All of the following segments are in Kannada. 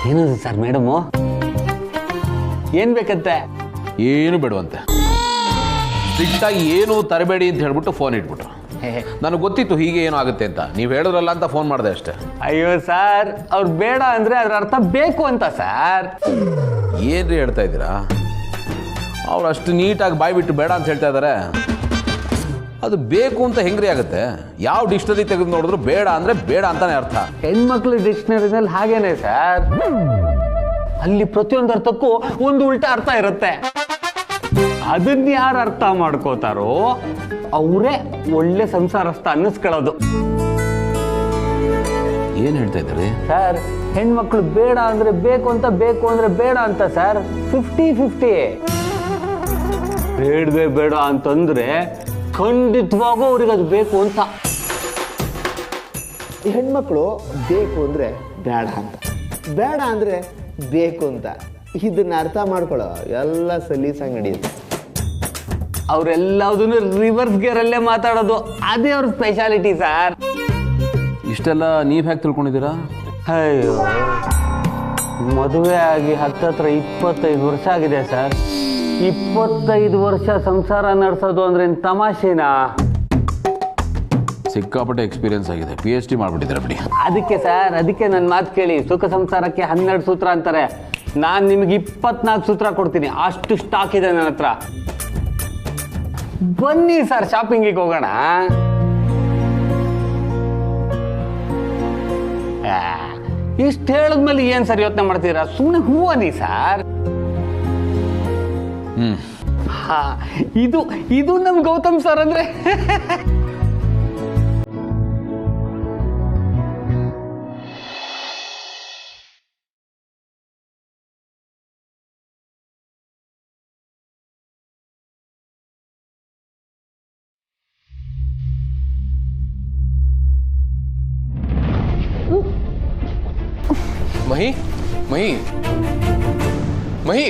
ಏನದು ಸರ್ ಮೇಡಮು? ಏನ್ ಬೇಕಂತೆ? ಏನು ಬೇಡವಂತೆ. ಸ್ಟ್ರಿಕ್ಟಾಗಿ ಏನು ತರಬೇಡಿ ಅಂತ ಹೇಳ್ಬಿಟ್ಟು ಫೋನ್ ಇಟ್ಬಿಟ್ರು. ನನಗೆ ಗೊತ್ತಿತ್ತು ಹೀಗೆ ಏನೋ ಆಗುತ್ತೆ ಅಂತ. ನೀವು ಹೇಳಿದ್ರಲ್ಲ ಅಂತ ಫೋನ್ ಮಾಡಿದೆ ಅಷ್ಟೇ. ಅಯ್ಯೋ ಸರ್, ಅವ್ರು ಬೇಡ ಅಂದ್ರೆ ಅದ್ರ ಅರ್ಥ ಬೇಕು ಅಂತ ಸರ್. ಏನ್ರಿ ಹೇಳ್ತಾ ಇದ್ದೀರಾ? ಅವ್ರು ಅಷ್ಟು ನೀಟಾಗಿ ಬಾಯ್ ಬಿಟ್ಟು ಬೇಡ ಅಂತ ಹೇಳ್ತಾ ಇದ್ದಾರೆ. ಅದು ಬೇಕು ಅಂತ ಹೆಂಗ್ರಿ ಆಗುತ್ತೆ? ಯಾವ ಡಿಕ್ಷನರಿ ತೆಗೆದು ನೋಡಿದ್ರು ಬೇಡ ಅಂದ್ರೆ ಬೇಡ ಅಂತಾನೆ ಅರ್ಥ. ಹೆಣ್ಮಕ್ಳು ಡಿಕ್ಷನರಿನಲ್ಲಿ ಹಾಗೇನೆ ಸರ್. ಅಲ್ಲಿ ಪ್ರತಿಯೊಂದು ಅರ್ಥಕ್ಕೂ ಒಂದು ಉಲ್ಟಾ ಅರ್ಥ ಇರುತ್ತೆ. ಅದನ್ನ ಯಾರು ಅರ್ಥ ಮಾಡ್ಕೋತಾರೋ ಅವರೇ ಒಳ್ಳೆ ಸಂಸಾರಸ್ಥ ಅನ್ನಿಸ್ಕೊಳ್ಳೋದು. ಏನ್ ಹೇಳ್ತಾ ಇದ್ದಾರೆ ಸರ್? ಹೆಣ್ಮಕ್ಳು ಬೇಡ ಅಂದ್ರೆ ಬೇಕು ಅಂತ, ಬೇಕು ಅಂದ್ರೆ ಬೇಡ ಅಂತ ಸರ್. 50-50. ಬೇಡವೇ ಬೇಡ ಅಂತಂದ್ರೆ ಖಂಡಿತವಾಗೂ ಅವ್ರಿಗೆ ಅದು ಬೇಕು ಅಂತ. ಹೆಣ್ಮಕ್ಳು ಬೇಕು ಅಂದರೆ ಬೇಡ ಅಂತ, ಬೇಡ ಅಂದರೆ ಬೇಕು ಅಂತ. ಇದನ್ನ ಅರ್ಥ ಮಾಡ್ಕೊಳ್ಳೋ ಎಲ್ಲ ಸಲೀಸಾಗಿ ನಡೆಯುತ್ತೆ. ಅವರೆಲ್ಲದನ್ನು ರಿವರ್ಸ್ ಗೇರಲ್ಲೇ ಮಾತಾಡೋದು, ಅದೇ ಅವ್ರ ಸ್ಪೆಷಾಲಿಟಿ ಸರ್. ಇಷ್ಟೆಲ್ಲ ನೀವ್ ಹೇಗೆ ತಿಳ್ಕೊಂಡಿದ್ದೀರಾ? ಅಯ್ಯೋ, ಮದುವೆ ಆಗಿ ಹತ್ತತ್ರ 25 ವರ್ಷ ಆಗಿದೆ ಸರ್. 25 ವರ್ಷ ಸಂಸಾರ ನಡೆಸೋದು ಅಂದ್ರೆ ತಮಾಷೆನಾ? ಸಿಕ್ಕಾಪಟ್ಟೆ ಎಕ್ಸ್ಪೀರಿಯನ್ಸ್ ಆಗಿದೆ. PhD ಮಾಡ್ಬಿಟ್ಟಿದ್ದಾರೆ ಬಿಡಿ. ಅದಕ್ಕೆ ಸರ್, ಅದಕ್ಕೆ ನನ್ನ ಮಾತು ಕೇಳಿ. ಸುಖ ಸಂಸಾರಕ್ಕೆ 12 ಸೂತ್ರ ಅಂತಾರೆ. ನಾನು ನಿಮಗೆ 24 ಸೂತ್ರ ಕೊಡ್ತೀನಿ. ಅಷ್ಟು ಸ್ಟಾಕ್ ಇದೆ ನನ್ನ ಹತ್ರ. ಬನ್ನಿ ಸರ್, ಶಾಪಿಂಗಿಗೆ ಹೋಗೋಣ. ಇಷ್ಟು ಹೇಳಿದ್ಮೇಲೆ ಏನ್ ಸರ್ ಯೋಚನೆ ಮಾಡ್ತೀರಾ? ಸುಮ್ಮನೆ ಹೂವನಿ ಸರ್. ಇದು ನಮ್ ಗೌತಮ್ ಸರ್ ಅಂದ್ರೆ. ಮಹಿ ಮಹಿ ಮಹಿ,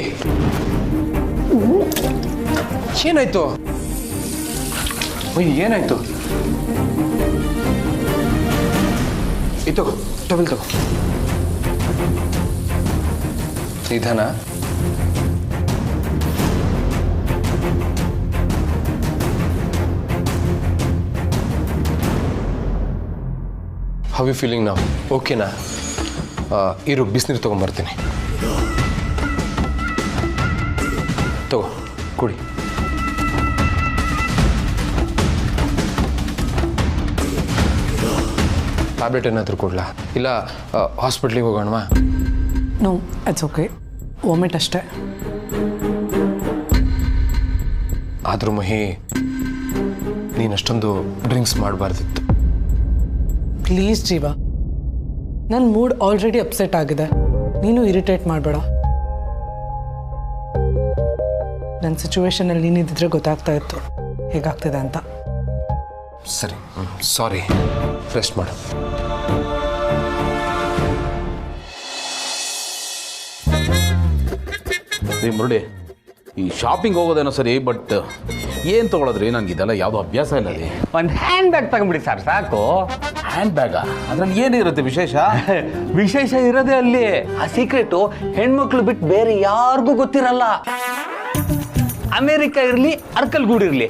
ಏನಾಯ್ತು ಮಹಿ? ಏನಾಯ್ತು? ಇದು ಟವೆಲ್ ತಗೋ. ನಿಧಾನ. ಹೌ ಯು ಫೀಲಿಂಗ್ ನಾವು? ಓಕೆನಾ? ಇರು, ಬಿಸಿನೀರು ತೊಗೊಂಬರ್ತೀನಿ. ತಗೋ, ಕುಡಿ. ಟ್ಯಾಬ್ಲೆಟ್ ಏನಾದರೂ ಕೊಡ್ಲಾ? ಇಲ್ಲ ಹಾಸ್ಪಿಟ್ಲಿಗೆ ಹೋಗೋಣವಾ? No, it's okay. ವಾಮಿಟ್ ಅಷ್ಟೇ. ಆದರೂ ಮಹಿ, ನೀನಷ್ಟೊಂದು ಡ್ರಿಂಕ್ಸ್ ಮಾಡಬಾರ್ದಿತ್ತು. ಪ್ಲೀಸ್ ಜೀವ, ನನ್ನ ಮೂಡ್ ಆಲ್ರೆಡಿ ಅಪ್ಸೆಟ್ ಆಗಿದೆ. ನೀನು ಇರಿಟೇಟ್ ಮಾಡಬೇಡ. ನನ್ನ ಸಿಚುವೇಶನಲ್ಲಿ ನೀನಿದ್ದರೆ ಗೊತ್ತಾಗ್ತಾ ಇತ್ತು ಹೇಗಾಗ್ತಿದೆ ಅಂತ. ಸರಿ, ಸಾರಿ. ರೆಸ್ಟ್ ಮಾಡು. ಮುರುಡಿ, ಈ ಶಾಪಿಂಗ್ ಹೋಗೋದೇನೋ ಸರಿ, ಬಟ್ ಏನು ತೊಗೊಳೋದ್ರಿ? ನನಗೆ ಇದೆಲ್ಲ ಯಾವುದೋ ಅಭ್ಯಾಸ ಇಲ್ಲ ರೀ. ಒಂದು ಹ್ಯಾಂಡ್ ಬ್ಯಾಗ್ ತಗೊಂಬಿಡಿ ಸರ್, ಸಾಕು. ಹ್ಯಾಂಡ್ ಬ್ಯಾಗಾ? ಅದ್ರಲ್ಲಿ ಏನಿರುತ್ತೆ ವಿಶೇಷ? ವಿಶೇಷ ಇರೋದೇ ಅಲ್ಲಿ. ಆ ಸೀಕ್ರೆಟು ಹೆಣ್ಮಕ್ಳು ಬಿಟ್ಟು ಬೇರೆ ಯಾರಿಗೂ ಗೊತ್ತಿರಲ್ಲ. ಅಮೆರಿಕ ಇರಲಿ, ಅರ್ಕಲ್ಗೂಡಿರ್ಲಿ,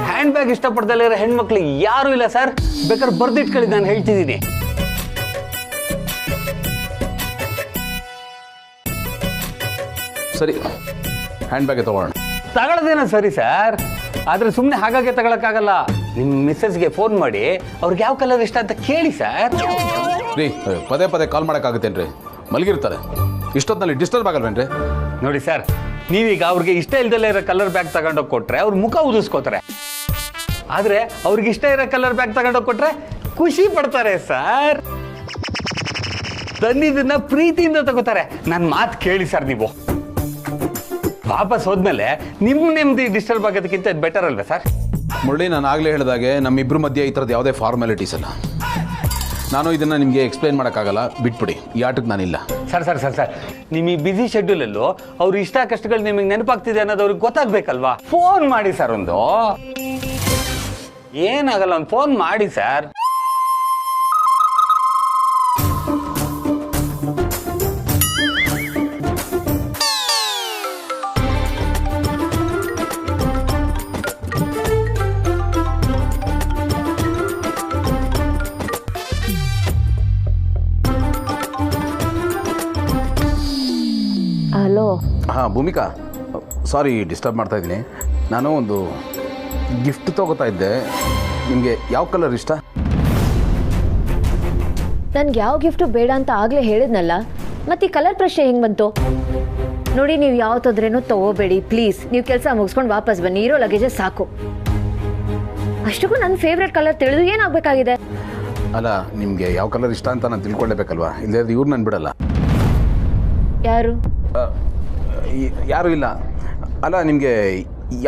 ಹ್ಯಾಂಡ್ ಬ್ಯಾಗ್ ಇಷ್ಟಪಡ್ದಲ್ಲೇ ಇರೋ ಹೆಣ್ಮಕ್ಳು ಯಾರು ಇಲ್ಲ ಸರ್. ಬೇಕಾದ್ರೆ ಬರ್ದಿಟ್ಕೊಳ್ಳಿ, ನಾನು ಹೇಳ್ತಿದ್ದೀನಿ. ಸರಿ, ಹ್ಯಾಂಡ್ ಬ್ಯಾಗೆ ತೊಗೊಳ್ಳೋಣ. ತಗೊಳ್ಳೋದೇನೋ ಸರಿ ಸರ್, ಆದ್ರೆ ಸುಮ್ಮನೆ ಹಾಗಾಗಿ ತಗೊಳಕ್ಕಾಗಲ್ಲ. ನಿಮ್ಮ ಮಿಸ್ಸಸ್ಗೆ ಫೋನ್ ಮಾಡಿ ಅವ್ರಿಗೆ ಯಾವ ಕಲರ್ ಇಷ್ಟ ಅಂತ ಕೇಳಿ ಸರ್. ರೀ, ಪದೇ ಪದೇ ಕಾಲ್ ಮಾಡೋಕ್ಕಾಗುತ್ತೇನ್ರಿ? ಮಲಗಿರ್ತಾರೆ. ಇಷ್ಟೊತ್ತಿನಲ್ಲಿ ಡಿಸ್ಟರ್ಬ್ ಆಗಲ್ವೇನ್ರಿ? ನೋಡಿ ಸರ್, ನೀವೀಗ ಅವ್ರಿಗೆ ಇಷ್ಟ ಇಲ್ದಲ್ಲೇ ಇರೋ ಕಲರ್ ಬ್ಯಾಗ್ ತಗೊಂಡೋಗಿ ಕೊಟ್ರೆ ಅವ್ರ ಮುಖ ಉದಿಸ್ಕೋತಾರೆ. ಆದ್ರೆ ಅವ್ರಿಗೆ ಇಷ್ಟ ಇರೋ ಕಲರ್ ಬ್ಯಾಗ್ ತಗೊಂಡೋಗಿ ಕೊಟ್ರೆ ಖುಷಿ ಪಡ್ತಾರೆ ಸರ್. ತಂದಿದ್ದನ್ನ ಪ್ರೀತಿಯಿಂದ ತಗೋತಾರೆ. ನನ್ನ ಮಾತು ಕೇಳಿ ಸರ್. ನೀವು ವಾಪಸ್ ಹೋದ್ಮೇಲೆ ನಿಮ್ಮ ನೆಮ್ಮದಿ ಡಿಸ್ಟರ್ಬ್ ಆಗೋದಕ್ಕಿಂತ ಇದು ಬೆಟರ್ ಅಲ್ವಾ ಸರ್? ಮುರಳಿ, ನಾನು ಆಗಲೇ ಹೇಳಿದಾಗೆ ನಮ್ಮಿಬ್ಬರ ಮಧ್ಯೆ ಈ ಥರದ್ದು ಯಾವುದೇ ಫಾರ್ಮ್ಯಾಲಿಟೀಸ್ ಅಲ್ಲ. ನಾನು ಇದನ್ನು ನಿಮಗೆ ಎಕ್ಸ್ಪ್ಲೈನ್ ಮಾಡೋಕ್ಕಾಗಲ್ಲ, ಬಿಟ್ಬಿಡಿ. ಈ ಆಟಕ್ಕೆ ನಾನಿಲ್ಲ. ಸರ್ ನಿಮ್ಮ ಈ ಬಿಸಿ ಶೆಡ್ಯೂಲಲ್ಲೂ ಅವ್ರ ಇಷ್ಟ ಕಷ್ಟಗಳು ನಿಮಗೆ ನೆನಪಾಗ್ತಿದೆ ಅನ್ನೋದು ಅವ್ರಿಗೆ ಗೊತ್ತಾಗ್ಬೇಕಲ್ವಾ? ಫೋನ್ ಮಾಡಿ ಸರ್. ಒಂದು ಏನಾಗಲ್ಲ, ಒಂದು ಫೋನ್ ಮಾಡಿ ಸರ್. ಭೂಮಿಕಾ, ಸಾರಿ ಡಿಸ್ಟರ್ಬ್ ಮಾಡ್ತಾ ಇದ್ದೀನಿ. ನಾನು ಒಂದು ಗಿಫ್ಟ್ ತೊಗೋತಾ ಇದ್ದೆ. ನಿಮಗೆ ಯಾವ ಕಲರ್ ಇಷ್ಟ? ನನ್ಗೆ ಯಾವ ಗಿಫ್ಟು ಬೇಡ ಅಂತ ಆಗಲೇ ಹೇಳಿದ್ನಲ್ಲ, ಮತ್ತೆ ಈ ಕಲರ್ ಪ್ರಶ್ನೆ ಹೆಂಗೆ ಬಂತು? ನೋಡಿ, ನೀವು ಯಾವ ತೊಂದ್ರೆನೂ ತಗೋಬೇಡಿ ಪ್ಲೀಸ್. ನೀವು ಕೆಲಸ ಮುಗಿಸ್ಕೊಂಡು ವಾಪಸ್ ಬನ್ನಿ, ಇರೋ ಲಗೇಜಸ್ ಸಾಕು. ಅಷ್ಟಕ್ಕೂ ನನ್ನ ಫೇವ್ರೆಟ್ ಕಲರ್ ತಿಳಿದು ಏನಾಗಬೇಕಾಗಿದೆ? ಅಲ್ಲ, ನಿಮಗೆ ಯಾವ ಕಲರ್ ಇಷ್ಟ ಅಂತ ನಾನು ತಿಳ್ಕೊಳ್ಳೇಬೇಕಲ್ವಾ? ಇಲ್ಲದೆ ಇವ್ರು ನಾನು ಬಿಡಲ್ಲ. ಯಾರು? ಯಾರೂ ಇಲ್ಲ. ಅಲ್ಲ, ನಿಮಗೆ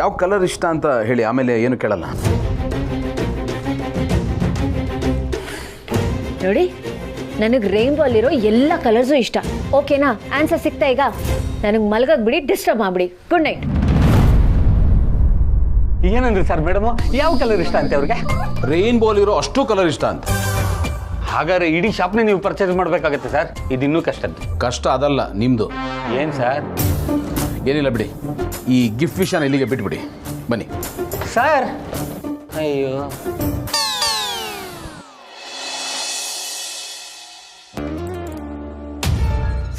ಯಾವ ಕಲರ್ ಇಷ್ಟ ಅಂತ ಹೇಳಿ, ಆಮೇಲೆ ಏನು ಕೇಳಲ್ಲ. ನೋಡಿ, ನನಗೆ ರೈನ್ಬೋ ಅಲ್ಲಿರೋ ಎಲ್ಲ ಕಲರ್ಸು ಇಷ್ಟ. ಓಕೆನಾ? ಆನ್ಸರ್ ಸಿಗ್ತಾ ಈಗ? ನನಗೆ ಮಲಗಕ್ಕೆ ಬಿಡಿ, ಡಿಸ್ಟರ್ಬ್ ಮಾಡಿಬಿಡಿ. Good night. ಏನಂದ್ರಿ ಸರ್ ಮೇಡಮು? ಯಾವ ಕಲರ್ ಇಷ್ಟ ಅಂತೆ ಅವ್ರಿಗೆ? ರೈನ್ಬೋಲಿರೋ ಅಷ್ಟು ಕಲರ್ ಇಷ್ಟ ಅಂತ. ಹಾಗಾದ್ರೆ ಇಡೀ ಶಾಪ್ನ ನೀವು ಪರ್ಚೇಸ್ ಮಾಡಬೇಕಾಗತ್ತೆ ಸರ್. ಇದು ಇನ್ನೂ ಕಷ್ಟದ್ದು. ಕಷ್ಟ ಅದಲ್ಲ, ನಿಮ್ಮದು. ಏನು ಸರ್? ಏನಿಲ್ಲ ಬಿಡಿ, ಈ ಗಿಫ್ಟ್ ವಿಷಯನ ಇಲ್ಲಿಗೆ ಬಿಟ್ಬಿಡಿ, ಬನ್ನಿ. ಸರ್, ಅಯ್ಯೋ,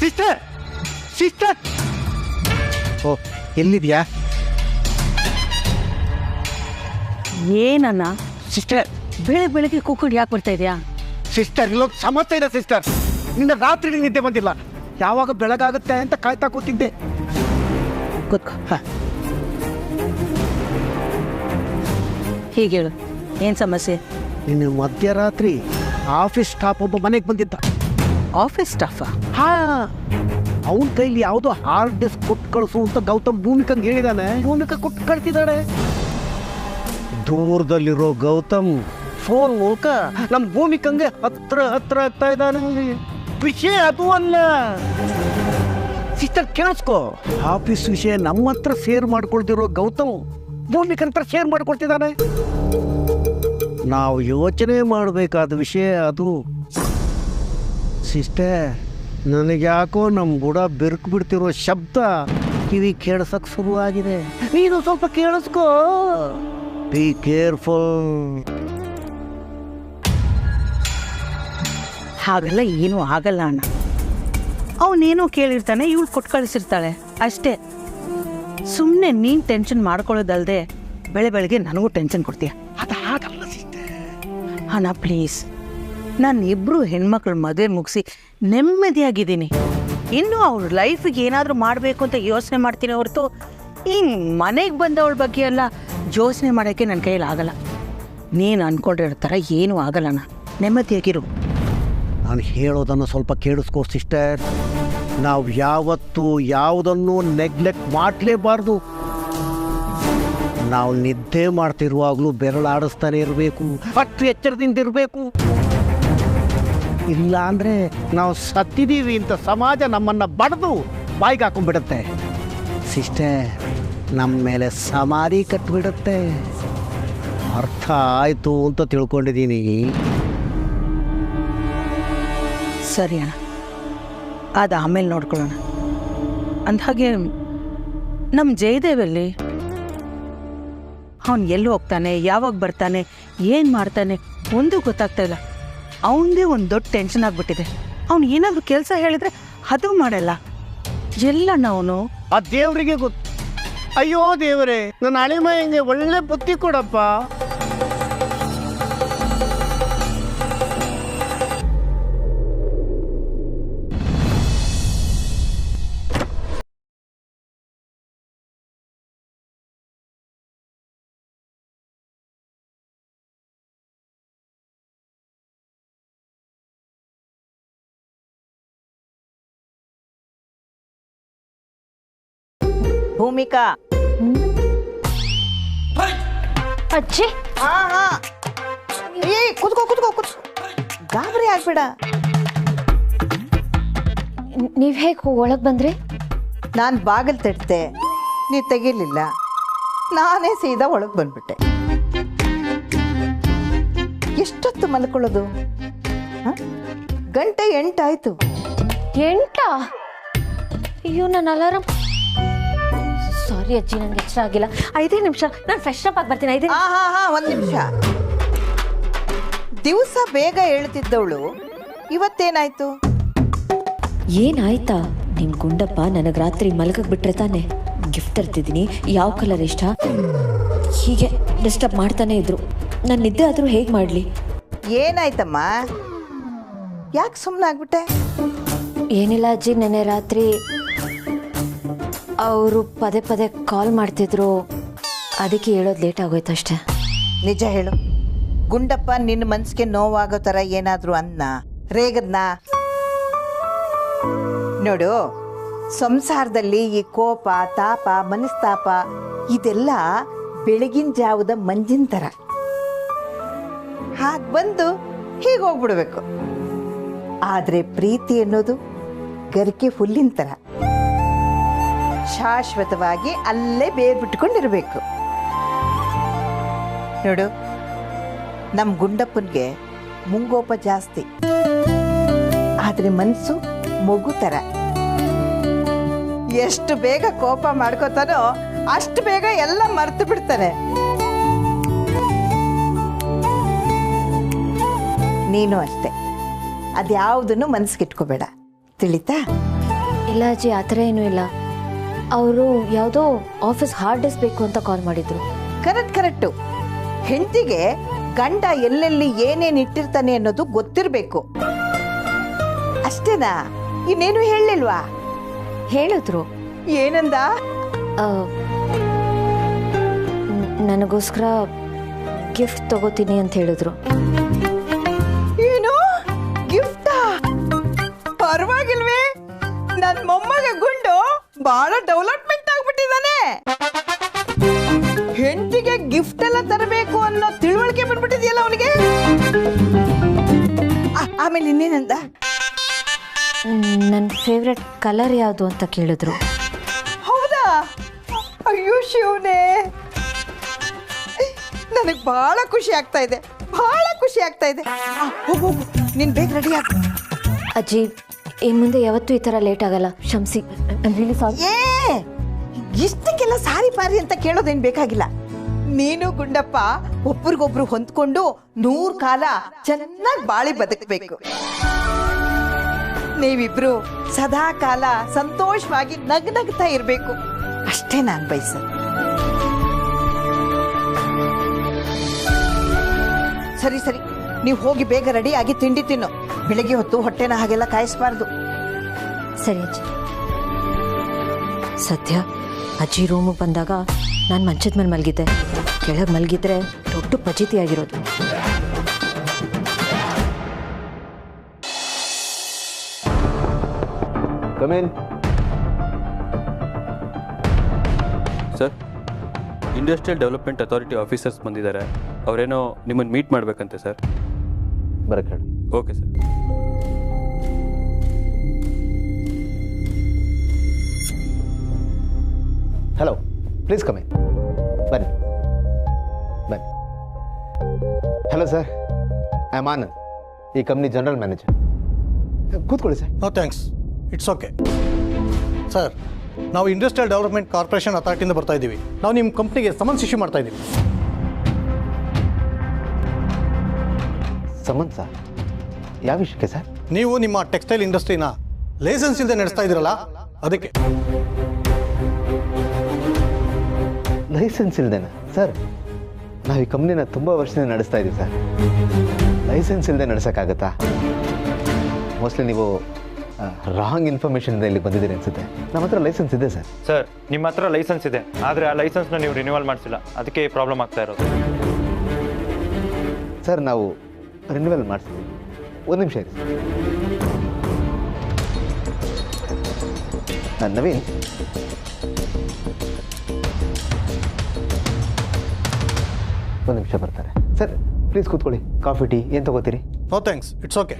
ಸಿಸ್ಟರ್ ಸಿಸ್ಟರ್, ಓ ಎಲ್ಲಿದ್ಯಾ ಏನನ್ನ ಸಿಸ್ಟರ್? ಬೆಳಗ್ಗೆ ಕೂಕೊಂಡು ಯಾಕೆ ಬರ್ತಾ ಇದೆಯಾ? ಸಿಸ್ಟರ್, ಇಲ್ಲೊಂದು ಸಮಸ್ಯೆ ಇದೆ ಸಿಸ್ಟರ್. ನಿನ್ನ ರಾತ್ರಿ ನಿದ್ದೆ ಬಂದಿಲ್ಲ, ಯಾವಾಗ ಬೆಳಗಾಗುತ್ತೆ ಅಂತ ಕಾಯ್ತಾ ಕೂತಿದ್ದೆ. ಕೂತ್ಕೋ. ಹೀಗೆ ಹೇಳು, ಏನು ಸಮಸ್ಯೆ? ನಿನ್ನ ಮಧ್ಯರಾತ್ರಿ ಆಫೀಸ್ ಸ್ಟಾಫ್ ಒಬ್ಬ ಮನೆಗೆ ಬಂದಿದ್ದ. ಆಫೀಸ್ ಸ್ಟಾಫಾ? ಹಾ, ಅವನ ಕೈಲಿ ಯಾವುದೋ ಹಾರ್ಡ್ ಡಿಸ್ಕ್ ಕೊಟ್ಟು ಕಳಿಸು ಅಂತ ಗೌತಮ್ ಭೂಮಿಕಂಗೆ ಹೇಳಿದಾನೆ. ಭೂಮಿಕಾ ಕೊಟ್ಟು ಕಳ್ತಿದ್ದಾಳೆ. ದೂರದಲ್ಲಿರೋ ಗೌತಮ್ ಫೋನ್ ಮೂಲಕ ನಮ್ಮ ಭೂಮಿಕಂಗೆ ಹತ್ರ ಆಗ್ತಾ ಇದ್ದಾನೆ. ವಿಷಯ ಅದು ಅಲ್ಲ ಸಿಸ್ಟರ್, ಕೇಳಿಸ್ಕೋ. ಆಫೀಸ್ ವಿಷಯ ನಮ್ಮ ಹತ್ರ ಶೇರ್ ಮಾಡ್ಕೊಳ್ತಿರೋ ಗೌತಮ್ ಭೂಮಿಕನ್ ಹತ್ರ ಶೇರ್ ಮಾಡ್ಕೊಳ್ತಿದ್ದಾನೆ. ನಾವು ಯೋಚನೆ ಮಾಡಬೇಕಾದ ವಿಷಯ ಅದು ಸಿಸ್ಟರ್. ನನಗೆ ಯಾಕೋ ನಮ್ಮ ಬುಡ ಬೆರ್ಕು ಬಿಡ್ತಿರೋ ಶಬ್ದ ಕಿವಿ ಕೇಳಿಸಕ್ಕೆ ಶುರುವಾಗಿದೆ. ನೀನು ಸ್ವಲ್ಪ ಕೇಳಿಸ್ಕೋ. Be careful. ಹಾಗೆಲ್ಲ ಏನೂ ಆಗಲ್ಲ ಅಣ್ಣ. ಅವನೇನೋ ಕೇಳಿರ್ತಾನೆ, ಇವಳು ಕೊಟ್ಟು ಕಳಿಸಿರ್ತಾಳೆ ಅಷ್ಟೇ. ಸುಮ್ಮನೆ ನೀನು ಟೆನ್ಷನ್ ಮಾಡ್ಕೊಳ್ಳೋದಲ್ದೆ ಬೆಳಗ್ಗೆ ನನಗೂ ಟೆನ್ಷನ್ ಕೊಡ್ತೀಯ. ಅದು ಹಾಗಲ್ಲ ಸಿಸ್ಟರ್. ಅಣ್ಣ ಪ್ಲೀಸ್, ನಾನು ಇಬ್ಬರು ಹೆಣ್ಮಕ್ಳು ಮದುವೆ ಮುಗಿಸಿ ನೆಮ್ಮದಿಯಾಗಿದ್ದೀನಿ. ಇನ್ನೂ ಅವ್ರ ಲೈಫಿಗೆ ಏನಾದರೂ ಮಾಡಬೇಕು ಅಂತ ಯೋಚನೆ ಮಾಡ್ತೀನಿ ಹೊರತು ಹಿಂಗೆ ಮನೆಗೆ ಬಂದವಳ ಬಗ್ಗೆ ಎಲ್ಲ ಯೋಚನೆ ಮಾಡೋಕ್ಕೆ ನನ್ನ ಕೈಯಲ್ಲಿ ಆಗಲ್ಲ. ನೀನು ಅಂದ್ಕೊಂಡಿರೋ ಥರ ಏನೂ ಆಗಲ್ಲಣ್ಣ, ನೆಮ್ಮದಿಯಾಗಿರು. ನಾನು ಹೇಳೋದನ್ನು ಸ್ವಲ್ಪ ಕೇಳಿಸ್ಕೋ ಸಿಸ್ಟರ್. ನಾವು ಯಾವತ್ತೂ ಯಾವುದನ್ನು ನೆಗ್ಲೆಕ್ಟ್ ಮಾಡಲೇಬಾರ್ದು. ನಾವು ನಿದ್ದೆ ಮಾಡ್ತಿರುವಾಗಲೂ ಬೆರಳಾಡಿಸ್ತಾನೆ ಇರಬೇಕು, ಅಷ್ಟು ಎಚ್ಚರದಿಂದ ಇರಬೇಕು. ಇಲ್ಲ ಅಂದರೆ ನಾವು ಸತ್ತಿದ್ದೀವಿ ಅಂತ ಸಮಾಜ ನಮ್ಮನ್ನು ಬಡ್ದು ಬಾಯಿಗೆ ಹಾಕೊಂಡ್ಬಿಡುತ್ತೆ ಸಿಸ್ಟರ್. ನಮ್ಮ ಮೇಲೆ ಸಮಾಧಿ ಕಟ್ಬಿಡುತ್ತೆ. ಅರ್ಥ ಆಯಿತು ಅಂತ ತಿಳ್ಕೊಂಡಿದ್ದೀನಿ. ಸರಿ ಅಣ್ಣ, ಅದು ಆಮೇಲೆ ನೋಡ್ಕೊಳ್ಳೋಣ. ಅಂದಹಾಗೆ ನಮ್ಮ ಜಯದೇವಲ್ಲಿ ಅವನು ಎಲ್ಲಿ ಹೋಗ್ತಾನೆ, ಯಾವಾಗ ಬರ್ತಾನೆ, ಏನು ಮಾಡ್ತಾನೆ ಒಂದೂ ಗೊತ್ತಾಗ್ತಾ ಇಲ್ಲ. ಅವನದೇ ಒಂದು ದೊಡ್ಡ ಟೆನ್ಷನ್ ಆಗಿಬಿಟ್ಟಿದೆ. ಅವ್ನು ಏನಾದರೂ ಕೆಲಸ ಹೇಳಿದರೆ ಅದು ಮಾಡಲ್ಲ. ಎಲ್ಲಣ್ಣ ಅವನು? ಆ ದೇವರಿಗೆ ಗೊತ್ತು. ಅಯ್ಯೋ ದೇವರೇ, ನನ್ನ ಹಳೆಮೈಗೆ ಒಳ್ಳೆ ಬುದ್ಧಿ ಕೊಡಪ್ಪ. ಭೂಮಿಕಾ, ಅಜ್ಜಿ, ಏ ಕೂತ್ಕೋ ಗಾಬರಿ ಆಗ್ಬೇಡ. ನೀವು ಹೇಗೆ ಒಳಗೆ ಬಂದ್ರಿ? ನಾನು ಬಾಗಿಲು ತಟ್ಟಿದೆ, ನೀ ತೆಗಿಲಿಲ್ಲ. ನಾನೇ ಸೀದಾ ಒಳಗೆ ಬಂದ್ಬಿಟ್ಟೆ. ಎಷ್ಟೊತ್ತು ಮಲ್ಕೊಳ್ಳೋದು? ಗಂಟೆ 8 ಆಯ್ತು. 8? ಅಯ್ಯೋ, ನನ್ನ ಅಲಾರಾಮ್. ಸಾರಿ ಅಜ್ಜಿ, ನಂಗೆ ಎಚ್ಚರ ಆಗಿಲ್ಲ. 5 ನಿಮಿಷ, ನಾನು ಫ್ರೆಶ್ ಅಪ್ ಆಗಿ ಬರ್ತೀನಿ. 5 ಹಾ 1 ನಿಮಿಷ. ದಿವಸ ಬೇಗ ಹೇಳ್ತಿದ್ದವಳು ಇವತ್ತೇನಾಯ್ತು? ಏನಾಯ್ತಾ? ನಿಮ್ಮ ಗುಂಡಪ್ಪ ನನಗೆ ರಾತ್ರಿ ಮಲಗಕ್ಕೆ ಬಿಟ್ರೆ ತಾನೆ ಗಿಫ್ಟ್ ತರ್ತಿದ್ದೀನಿ, ಯಾವ ಕಲರ್ ಇಷ್ಟ, ಹೀಗೆ ಡಿಸ್ಟರ್ಬ್ ಮಾಡ್ತಾನೆ ಇದ್ರು. ನಾನು ನಿದ್ದೆ ಆದರೂ ಹೇಗೆ ಮಾಡಲಿ? ಏನಾಯ್ತಮ್ಮ, ಯಾಕೆ ಸುಮ್ಮನೆ ಆಗ್ಬಿಟ್ಟೆ? ಏನಿಲ್ಲ ಅಜ್ಜಿ, ನೆನ್ನೆ ರಾತ್ರಿ ಅವರು ಪದೇ ಪದೇ ಕಾಲ್ ಮಾಡ್ತಿದ್ರು, ಅದಕ್ಕೆ ಹೇಳೋದು ಲೇಟ್ ಆಗೋಯ್ತು ಅಷ್ಟೇ. ನಿಜ ಹೇಳು, ಗುಂಡಪ್ಪ ನಿನ್ನ ಮನ್ಸಿಗೆ ನೋವಾಗೋ ಥರ ಏನಾದರೂ ಅನ್ನ ರೇಗದ್ನಾ? ನೋಡು, ಸಂಸಾರದಲ್ಲಿ ಈ ಕೋಪ, ತಾಪ, ಮನಸ್ತಾಪ ಇದೆಲ್ಲ ಬೆಳಗಿನ ಜಾವದ ಮಂಜಿನ ಥರ ಹಾಗೆ ಬಂದು ಹೀಗೆ ಹೋಗ್ಬಿಡ್ಬೇಕು. ಆದರೆ ಪ್ರೀತಿ ಅನ್ನೋದು ಗರಿಕೆ ಹುಲ್ಲಿನ ಥರ ಶಾಶ್ವತವಾಗಿ ಅಲ್ಲೇ ಬೇರ್ ಬಿಟ್ಕೊಂಡಿರ್ಬೇಕು. ನೋಡು, ನಮ್ಮ ಗುಂಡಪ್ಪನಿಗೆ ಮುಂಗೋಪ ಜಾಸ್ತಿ, ಆದರೆ ಮನಸ್ಸು ಮಗು ಥರ. ಎಷ್ಟು ಬೇಗ ಕೋಪ ಮಾಡ್ಕೋತಾನೋ ಅಷ್ಟು ಬೇಗ ಎಲ್ಲ ಮರ್ತು ಬಿಡ್ತಾನೆ. ನೀನು ಅಷ್ಟೆ, ಅದ್ಯಾವುದನ್ನು ಮನಸ್ಸಿಗೆ ಇಟ್ಕೋಬೇಡ, ತಿಳಿತಾ? ಇಲ್ಲ ಅಜ್ಜಿ, ಆ ಥರ ಏನೂ ಇಲ್ಲ. ಅವರು ಯಾವುದೋ ಆಫೀಸ್ ಹಾರ್ಡ್ ಡಿಸ್ಕ್ ಬೇಕು ಅಂತ ಕಾಲ್ ಮಾಡಿದ್ರು. ಕರೆಕ್ಟು. ಹೆಂಡತಿಗೆ ಗಂಡ ಎಲ್ಲೆಲ್ಲಿ ಏನೇನು ಇಟ್ಟಿರ್ತಾನೆ ಅನ್ನೋದು ಗೊತ್ತಿರಬೇಕು. ಅಷ್ಟೇನಾ? ಇನ್ನೇನು ಹೇಳಲಿಲ್ವಾ? ಹೇಳಿದ್ರು. ಏನಂದ? ನನಗೋಸ್ಕರ ಗಿಫ್ಟ್ ತಗೋತೀನಿ ಅಂತ ಹೇಳಿದ್ರು. ಏನು ಗಿಫ್ಟಾ? ಪರವಾಗಿಲ್ವೇ, ನನ್ನ ಮೊಮ್ಮಗ ಗುಂಡು ಬಹಳ ಡೆವಲಪ್ಮೆಂಟ್ ಆಗ್ಬಿಟ್ಟಿದ್ದಾನೆ. ಹೆಂಡತಿಗೆ ಗಿಫ್ಟ್ ಎಲ್ಲ ತರಬೇಕು ಅನ್ನೋ ತಿಳುವಳಿಕೆ ಬಂದ್ಬಿಟ್ಟಿದೆಯಲ್ಲ ಅವನಿಗೆ. ಆಮೇಲೆ ಇನ್ನೇನಂದ? ನನ್ನ ಫೇವ್ರೆಟ್ ಕಲರ್ ಯಾವುದು ಅಂತ ಕೇಳಿದ್ರು. ಹೌದಾ? ಅಯ್ಯೋ ಶಿವನೇ, ನನಗೆ ಬಹಳ ಖುಷಿ ಆಗ್ತಾ ಇದೆ, ಬಹಳ ಖುಷಿ ಆಗ್ತಾ ಇದೆ. ಹೋಗು, ನೀನು ಬೇಗ ರೆಡಿ ಆಗ. ಅಜ್ಜಿ, ಇನ್ನು ಮುಂದೆ ಯಾವತ್ತೂ ಈ ಥರ ಲೇಟ್ ಆಗಲ್ಲ, ಕ್ಷಮಿಸಿ. ಏ, ಇಷ್ಟಕ್ಕೆಲ್ಲ ಸಾರಿ ಪಾರಿ ಅಂತ ಕೇಳೋದೇನು ಬೇಕಾಗಿಲ್ಲ. ನೀನು ಗುಂಡಪ್ಪ ಒಬ್ರಿಗೊಬ್ರು ಹೊಂದ್ಕೊಂಡು 100 ಕಾಲ ಚೆನ್ನಾಗಿ ಬಾಳಿ ಬದುಕಬೇಕು. ನೀವಿಬ್ರು ಸದಾ ಕಾಲ ಸಂತೋಷವಾಗಿ ನಗ್ನಗ್ತಾ ಇರಬೇಕು, ಅಷ್ಟೇ ನಾನು ಬಯಸೋದು. ಸರಿ, ನೀವು ಹೋಗಿ ಬೇಗ ರೆಡಿ ಆಗಿ ತಿಂಡಿ ತಿನ್ನು. ಬೆಳಗ್ಗೆ ಹೊತ್ತು ಹೊಟ್ಟೆನ ಹಾಗೆಲ್ಲ ಕಾಯಿಸ್ಬಾರ್ದು. ಸರಿ ಅಜ್ಜಿ. ಸದ್ಯ ಅಜ್ಜಿ ರೂಮಿಗೆ ಬಂದಾಗ ನಾನು ಮಂಚದ ಮೇಲೆ ಮಲಗಿದ್ದೆ. ಕೆಳಗೆ ಮಲಗಿದ್ರೆ ದೊಡ್ಡ ಪಜಿತಿ ಆಗಿರೋದು. Sir, industrial development authority officers ಬಂದಿದ್ದಾರೆ. ಅವರೇನೋ ನಿಮ್ಮನ್ನು ಮೀಟ್ ಮಾಡಬೇಕಂತೆ ಸರ್. ಬರಕ್ಕೆ ಹೇಳಿ. Okay sir. Hello, please come in. ಬನ್ನಿ. Hello sir, I am Anand, ಈ ಕಂಪ್ನಿ ಜನರಲ್ ಮ್ಯಾನೇಜರ್. ಕೂತ್ಕೊಳ್ಳಿ sir. No thanks, it's okay. Sir, ನಾವು ಇಂಡಸ್ಟ್ರಿಯಲ್ ಡೆವಲಪ್ಮೆಂಟ್ ಕಾರ್ಪೊರೇಷನ್ ಅಥಾರಿಟಿಯಿಂದ ಬರ್ತಾ ಇದ್ದೀವಿ. ನಾವು ನಿಮ್ಮ ಕಂಪ್ನಿಗೆ ಸಮನ್ಸ್ ಇಶ್ಯೂ ಮಾಡ್ತಾ ಇದ್ದೀವಿ. Summons sir? ಯಾವ ವಿಷಯಕ್ಕೆ ಸರ್? ನೀವು ನಿಮ್ಮ ಟೆಕ್ಸ್ಟೈಲ್ ಇಂಡಸ್ಟ್ರಿನ ಲೈಸೆನ್ಸ್ ಇಲ್ಲದೆ ನಡೆಸ್ತಾ ಇದ್ದೀರಲ್ಲ, ಅದಕ್ಕೆ. ಲೈಸೆನ್ಸ್ ಇಲ್ದೇನಾ ಸರ್? ನಾವು ಈ ಕಂಪ್ನಿನ ತುಂಬ ವರ್ಷದಿಂದ ನಡೆಸ್ತಾ ಇದ್ದೀವಿ ಸರ್. ಲೈಸೆನ್ಸ್ ಇಲ್ಲದೆ ನಡೆಸೋಕ್ಕಾಗತ್ತಾ? ಮೋಸ್ಟ್ಲಿ ನೀವು ರಾಂಗ್ ಇನ್ಫಾರ್ಮೇಷನಿಂದ ಇಲ್ಲಿ ಬಂದಿದ್ದೀರಿ ಅನಿಸುತ್ತೆ. ನಮ್ಮ ಹತ್ರ ಲೈಸೆನ್ಸ್ ಇದೆ ಸರ್. ಸರ್, ನಿಮ್ಮ ಹತ್ರ ಲೈಸೆನ್ಸ್ ಇದೆ, ಆದರೆ ಆ ಲೈಸೆನ್ಸ್ನ ನೀವು ರಿನ್ಯೂವಲ್ ಮಾಡಿಸಿಲ್ಲ, ಅದಕ್ಕೆ ಪ್ರಾಬ್ಲಮ್ ಆಗ್ತಾ ಇರೋದು. ಸರ್, ನಾವು ರಿನ್ಯೂವಲ್ ಮಾಡಿಸ್ತೀವಿ. ಒಂದು ನಿಮಿಷ ಇದೆ ಸರ್. ನವೀನ್, ಒಂದು ನಿಮಿಷ ಬರ್ತಾರೆ ಸರ್. ಪ್ಲೀಸ್ ಕೂತ್ಕೊಳ್ಳಿ. ಕಾಫಿ, ಟೀ ಏನು ತಗೋತೀರಿ? No thanks, it's okay.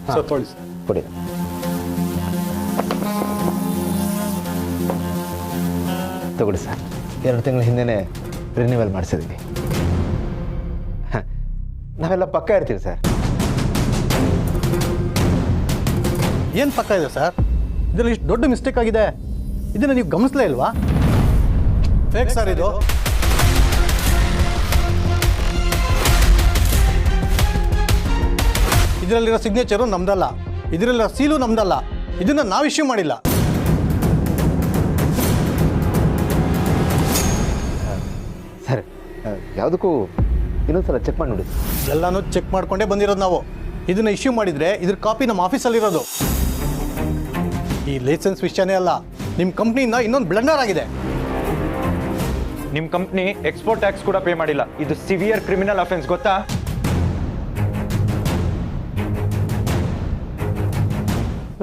Sir, ಕೊಡಿ ಸರ್. ಕೊಡಿ. ತಗೊಳ್ಳಿ ಸರ್. 2 ತಿಂಗಳ ಹಿಂದೆನೇ ರಿನ್ಯೂವಲ್ ಮಾಡಿಸಿದ್ದೀವಿ. ನಾವೆಲ್ಲ ಪಕ್ಕ ಇರ್ತೀವಿ ಸರ್. ಏನು ಪಕ್ಕ ಇದೆ ಸರ್? ಇದರಲ್ಲಿ ಇಷ್ಟು ದೊಡ್ಡ ಮಿಸ್ಟೇಕ್ ಆಗಿದೆ, ಇದನ್ನು ನೀವು ಗಮನಿಸಲೇ ಇಲ್ವಾ? ಫೇಕ್ ಸರ್ ಇದು. ಇದರಲ್ಲಿರೋ ಸಿಗ್ನೇಚರು ನಮ್ದಲ್ಲ, ಇದರಲ್ಲಿರೋ ಸೀಲು ನಮ್ದಲ್ಲ, ಇದನ್ನ ನಾವು ಇಶ್ಯೂ ಮಾಡಿಲ್ಲ. ಸರ್ ಯಾವುದಕ್ಕೂ ಇನ್ನೊಂದ್ಸಲ ಚೆಕ್ ಮಾಡಿ ನೋಡಿ. ಎಲ್ಲಾನು ಚೆಕ್ ಮಾಡ್ಕೊಂಡೇ ಬಂದಿರೋದು ನಾವು. ಇದನ್ನ ಇಶ್ಯೂ ಮಾಡಿದ್ರೆ ಇದ್ರ ಕಾಪಿ ನಮ್ಮ ಆಫೀಸಲ್ಲಿರೋದು. ಈ ಲೈಸೆನ್ಸ್ ವಿಷಯನೇ ಅಲ್ಲ, ನಿಮ್ಮ ಕಂಪ್ನಿಯಿಂದ ಇನ್ನೊಂದು ಬ್ಲಂಡರ್ ಆಗಿದೆ. ನಿಮ್ಮ ಕಂಪ್ನಿ ಎಕ್ಸ್ಪೋರ್ಟ್ ಟ್ಯಾಕ್ಸ್ ಕೂಡ ಪೇ ಮಾಡಿಲ್ಲ. ಇದು ಸಿವಿಯರ್ ಕ್ರಿಮಿನಲ್ ಅಫೆನ್ಸ್, ಗೊತ್ತಾ?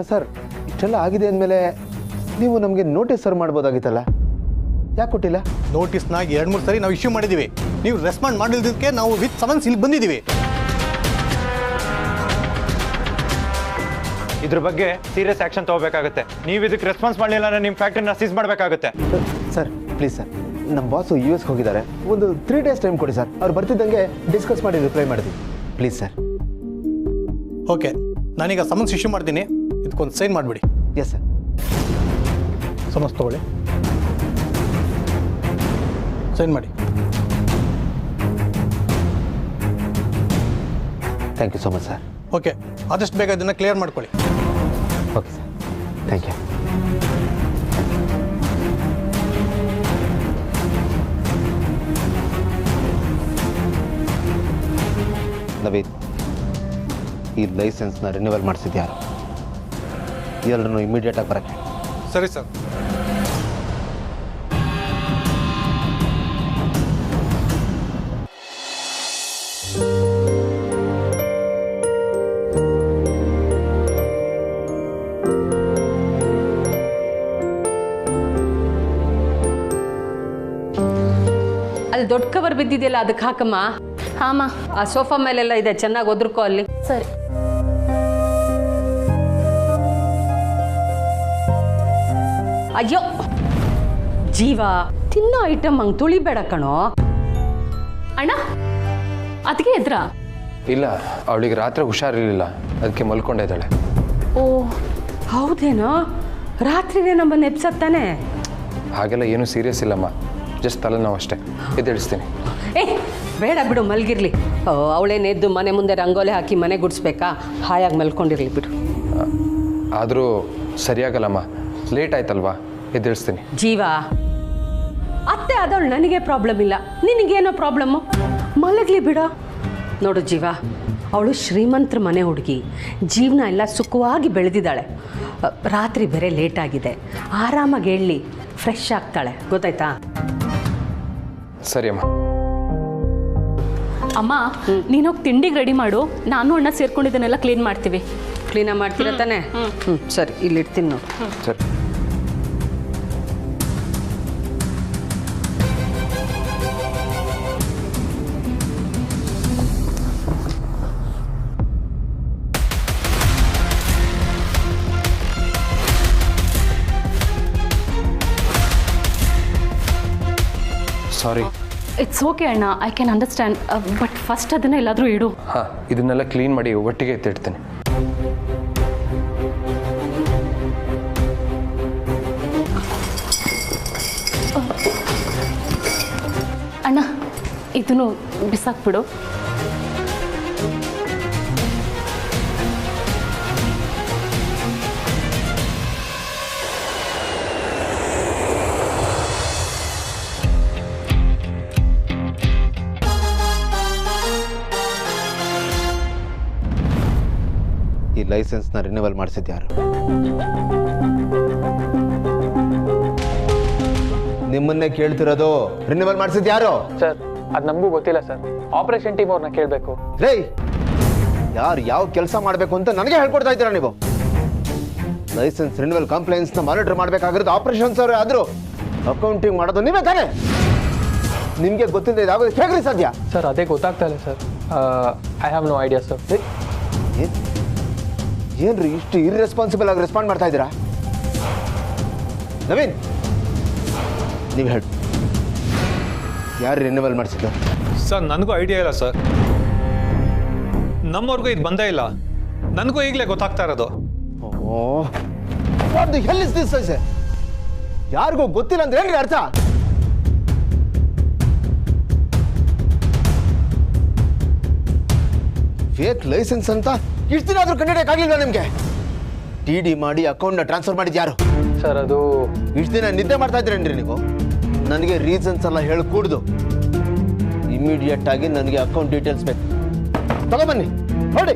ಸರ್ ಇಷ್ಟೆಲ್ಲ ಆಗಿದೆ ಅಂದಮೇಲೆ ನೀವು ನಮಗೆ ನೋಟಿಸ್ ಸರ್ವ್ ಮಾಡ್ಬೋದಾಗಿತ್ತಲ್ಲ, ಯಾಕೆ ಕೊಟ್ಟಿಲ್ಲ? ನೋಟಿಸ್ನ 2-3 ಸರಿ ನಾವು ಇಶ್ಯೂ ಮಾಡಿದ್ದೀವಿ. ನೀವು ರೆಸ್ಪಾಂಡ್ ಮಾಡಿದ್ದಕ್ಕೆ ನಾವು ವಿತ್ ಸಮನ್ಸ್ ಇಲ್ಲಿ ಬಂದಿದ್ದೀವಿ. ಇದ್ರ ಬಗ್ಗೆ ಸೀರಿಯಸ್ ಆಕ್ಷನ್ ತಗೋಬೇಕಾಗುತ್ತೆ. ನೀವು ಇದಕ್ಕೆ ರೆಸ್ಪಾನ್ಸ್ ಮಾಡಲಿಲ್ಲ ಅಂದ್ರೆ ನಿಮ್ಮ ಫ್ಯಾಕ್ಟ್ರಿನ ಸೀಸ್ ಮಾಡಬೇಕಾಗುತ್ತೆ. ಸರ್ ಪ್ಲೀಸ್ ಸರ್, ನಮ್ಮ ಬಾಸು US ಹೋಗಿದ್ದಾರೆ, ಒಂದು 3 days ಟೈಮ್ ಕೊಡಿ ಸರ್. ಅವ್ರು ಬರ್ತಿದ್ದಂಗೆ ಡಿಸ್ಕಸ್ ಮಾಡಿ ರಿಪ್ಲೈ ಮಾಡ್ತೀವಿ, ಪ್ಲೀಸ್ ಸರ್. ಓಕೆ, ನಾನೀಗ ಸಮನ್ಸ್ ಇಶ್ಯೂ ಮಾಡ್ತೀನಿ, ಇದಕ್ಕೊಂದು ಸೈನ್ ಮಾಡಿಬಿಡಿ. Yes sir. ಸಮನ್ಸ್ ತಗೊಳ್ಳಿ, ಸೈನ್ ಮಾಡಿ. Thank you so much sir. Okay, ಆದಷ್ಟು ಬೇಗ ಇದನ್ನು ಕ್ಲಿಯರ್ ಮಾಡ್ಕೊಳ್ಳಿ. Okay sir, thank you. Naveen, ಈ ಲೈಸೆನ್ಸ್ನ ರಿನ್ಯೂವಲ್ ಮಾಡಿಸಿದ್ಯಾರು? ಎಲ್ಲರನ್ನು ಇಮಿಡಿಯೇಟಾಗಿ ಬರೋಕ್ಕೆ. ಸರಿ ಸರ್. ಅಲ್ಲಿ ದೊಡ್ಡ ಕವರ್ ಬಿದ್ದಿದೆಯಲ್ಲ, ಅದಕ್ಕೆ ಹಾಕಮ್ಮ. ಹಾಮ, ಆ ಸೋಫಾ ಮೇಲೆಲ್ಲ ಇದೆ, ಚೆನ್ನಾಗಿ ಒದ್ರಕೋ ಅಲ್ಲಿ. ಸರಿ. ಅಯ್ಯೋ ಜೀವ, ತಿನ್ನೋ ಐಟಮ್ ಹಂಗೆ ತುಳಿಬೇಡ ಕಣೋ. ಅಣ್ಣ ಅದಕ್ಕೆ ಎದ್ರ? ಇಲ್ಲ, ಅವಳಿಗೆ ರಾತ್ರಿ ಹುಷಾರಿರಲಿಲ್ಲ, ಅದಕ್ಕೆ ಮಲ್ಕೊಂಡೇ ಇದ್ದಾಳೆ. ಓ ಹೌದೇನೋ? ರಾತ್ರಿನೇ ನಮ್ಮನ್ನು ಎಬ್ಸತ್ತಾನೆ? ಹಾಗೆಲ್ಲ ಏನೂ ಸೀರಿಯಸ್ ಇಲ್ಲಮ್ಮ, ಜಸ್ಟ್ ತಲೆನೋವು ಅಷ್ಟೇ. ಎದ್ದೇಳಿಸ್ತೀನಿ. ಏ ಬೇಡ ಬಿಡು, ಮಲ್ಗಿರ್ಲಿ. ಅವಳೇನೆದ್ದು ಮನೆ ಮುಂದೆ ರಂಗೋಲಿ ಹಾಕಿ ಮನೆ ಗುಡಿಸ್ಬೇಕಾ? ಹಾಯಾಗಿ ಮಲ್ಕೊಂಡಿರ್ಲಿ ಬಿಡು. ಆದರೂ ಸರಿಯಾಗಲ್ಲಮ್ಮ, ಲೇಟ್ ಆಯ್ತಲ್ವಾ, ಎದ್ದೇಳಿಸ್ತೀನಿ. ಜೀವ, ಅತ್ತೆ ಆದವಳು ನನಗೆ ಪ್ರಾಬ್ಲಮ್ ಇಲ್ಲ, ನಿನಗೇನೋ ಪ್ರಾಬ್ಲಮ್ಮು, ಮಲಗಲಿ ಬಿಡ. ನೋಡು ಜೀವ, ಅವಳು ಶ್ರೀಮಂತರ ಮನೆ ಹುಡುಗಿ, ಜೀವನ ಎಲ್ಲ ಸುಖವಾಗಿ ಬೆಳೆದಿದ್ದಾಳೆ. ರಾತ್ರಿ ಬೇರೆ ಲೇಟ್ ಆಗಿದೆ, ಆರಾಮಾಗಿ ಹೇಳಿ ಫ್ರೆಶ್ ಆಗ್ತಾಳೆ, ಗೊತ್ತಾಯ್ತಾ? ಸರಿ ಅಮ್ಮ. ಅಮ್ಮ ನೀನೋಗಿ ತಿಂಡಿಗೆ ರೆಡಿ ಮಾಡು, ನಾನು ಅಣ್ಣ ಸೇರ್ಕೊಂಡಿದ್ದನ್ನೆಲ್ಲ ಕ್ಲೀನ್ ಮಾಡ್ತೀವಿ. ಕ್ಲೀನಾಗಿ ಮಾಡ್ತೀರ ತಾನೆ? ಸರಿ, ಇಲ್ಲಿ ಇಡ್ತೀನಿ ನೋಡು. ಸರಿ. ಸಾರಿ. ಇಟ್ಸ್ ಓಕೆ ಅಣ್ಣ, I can understand, but first ಅದನ್ನ ಎಲ್ಲಾದರೂ ಇಡು. ಹಾಂ, ಇದನ್ನೆಲ್ಲ ಕ್ಲೀನ್ ಮಾಡಿ ಒಟ್ಟಿಗೆ ಎತ್ತಿಡ್ತೀನಿ. ಅಣ್ಣ ಇದನ್ನು ಬಿಸಾಕ್ಬಿಡು. ಈ ಲೈಸೆನ್ಸ್ನ ರಿನ್ಯೂವಲ್ ಮಾಡಿಸಿದ್ಯಾರು? ನಿಮ್ಮನ್ನೇ ಕೇಳ್ತಿರೋದು. ರಿನ್ಯೂವಲ್ ಮಾಡಿಸಿದ್ಯಾರು? ಸರ್ ಅದು ನಮಗೂ ಗೊತ್ತಿಲ್ಲ ಸರ್, ಆಪರೇಷನ್ ಟೀಮ್ ಅವ್ರನ್ನ ಕೇಳಬೇಕು. ರೇ, ಯಾರು ಯಾವ ಕೆಲಸ ಮಾಡಬೇಕು ಅಂತ ನನಗೆ ಹೇಳ್ಕೊಡ್ತಾ ಇದ್ದೀರಾ ನೀವು? ಲೈಸೆನ್ಸ್ ರಿನ್ಯೂವಲ್ ಕಂಪ್ಲೇಂಟ್ಸ್ನ ಮಾನಿಟರ್ ಮಾಡಬೇಕಾಗಿರೋದು ಆಪರೇಷನ್ಸ್ ಅವರೇ ಆದರೂ ಅಕೌಂಟಿಂಗ್ ಮಾಡೋದು ನೀವೇ ತಾನೇ? ನಿಮಗೆ ಗೊತ್ತಿಲ್ಲ ಇದಾಗೋದು ಹೇಗ್ರಿ ಸಾಧ್ಯ? ಸರ್ ಅದೇ ಗೊತ್ತಾಗ್ತಾ ಇಲ್ಲ sir, I have no idea sir. ಏನ್ರಿ ಇಷ್ಟು ಇರ್ರೆಸ್ಪಾನ್ಸಿಬಲ್ ಆಗಿ ರೆಸ್ಪಾಂಡ್ ಮಾಡ್ತಾ ಇದ್ದೀರಾ? ನವೀನ್, ನೀವು ಹೇಳಿ, ಯಾರು ರಿನ್ಯೂವಲ್ ಮಾಡಿಸಿದ್ದು? ಸರ್ ನನಗೂ ಐಡಿಯಾ ಇಲ್ಲ ಸರ್, ನಮ್ಮವ್ರಿಗೂ ಇದು ಬಂದೇ ಇಲ್ಲ, ನನಗೂ ಈಗಲೇ ಗೊತ್ತಾಗ್ತಾ ಇರೋದು. What the hell is this? ಯಾರಿಗೂ ಗೊತ್ತಿಲ್ಲ ಅಂದ್ರೆ ಏನ್ರಿ ಅರ್ಥ? ಫೇಕ್ ಲೈಸೆನ್ಸ್ ಅಂತ ಇಷ್ಟು ದಿನ ಆದರೂ ಕಂಡಿಡಿಯೋಕ್ಕಾಗಲಿಲ್ಲ ನಿಮಗೆ? ಟಿ ಡಿ ಮಾಡಿ ಅಕೌಂಟ್ನ ಟ್ರಾನ್ಸ್ಫರ್ ಮಾಡಿದ್ದು ಯಾರು? ಸರ್ ಅದು ಇಷ್ಟು ದಿನ ನಿದ್ದೆ ಮಾಡ್ತಾ ಇದ್ದೀರೇನ್ರಿ ನೀವು? ನನಗೆ ರೀಸನ್ಸ್ ಎಲ್ಲ ಹೇಳ್ಕೂಡ್ದು. ಇಮಿಡಿಯೇಟ್ ಆಗಿ ನನಗೆ ಅಕೌಂಟ್ ಡೀಟೇಲ್ಸ್ ಬೇಕು. ತಗೊಬನ್ನಿ, ನೋಡಿ.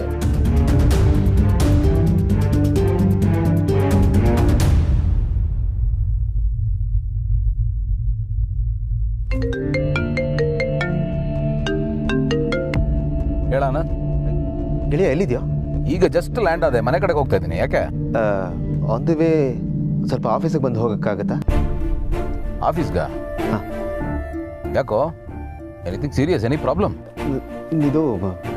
ಹೇಳೋಣ ಗೆಳೆಯ ಎಲ್ಲಿದೆಯಾ? ಈಗ ಜಸ್ಟ್ ಲ್ಯಾಂಡ್ ಆದೆ, ಮನೆ ಕಡೆಗೆ ಹೋಗ್ತಾ ಇದ್ದೀನಿ. ಯಾಕೆ? ಆನ್ ದಿ ವೇ ಸ್ವಲ್ಪ ಆಫೀಸಿಗೆ ಬಂದು ಹೋಗೋಕ್ಕಾಗತ್ತಾ? ಆಫೀಸ್ಗಾ? ಯಾಕೋ, ಎನಿಥಿಂಗ್ ಸೀರಿಯಸ್? Any problem? ಇದು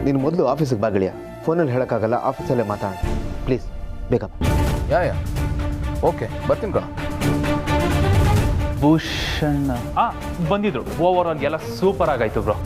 ನೀನು ಮೊದಲು ಆಫೀಸಿಗೆ ಬಾ ಗೆಳೆಯ. ಫೋನಲ್ಲಿ ಹೇಳೋಕ್ಕಾಗಲ್ಲ, ಆಫೀಸಲ್ಲೇ ಮಾತಾಡೋಣ ಪ್ಲೀಸ್. ಬೇಕಾ? ಯಾ ಓಕೆ, ಬರ್ತೀನಿ ಕಣ. ಭೂಷಣ್ ಬಂದಿದ್ರು. ಓವರ್ ಆಲ್ ಎಲ್ಲ ಸೂಪರ್ ಆಗಾಯ್ತು ಬ್ರೋ.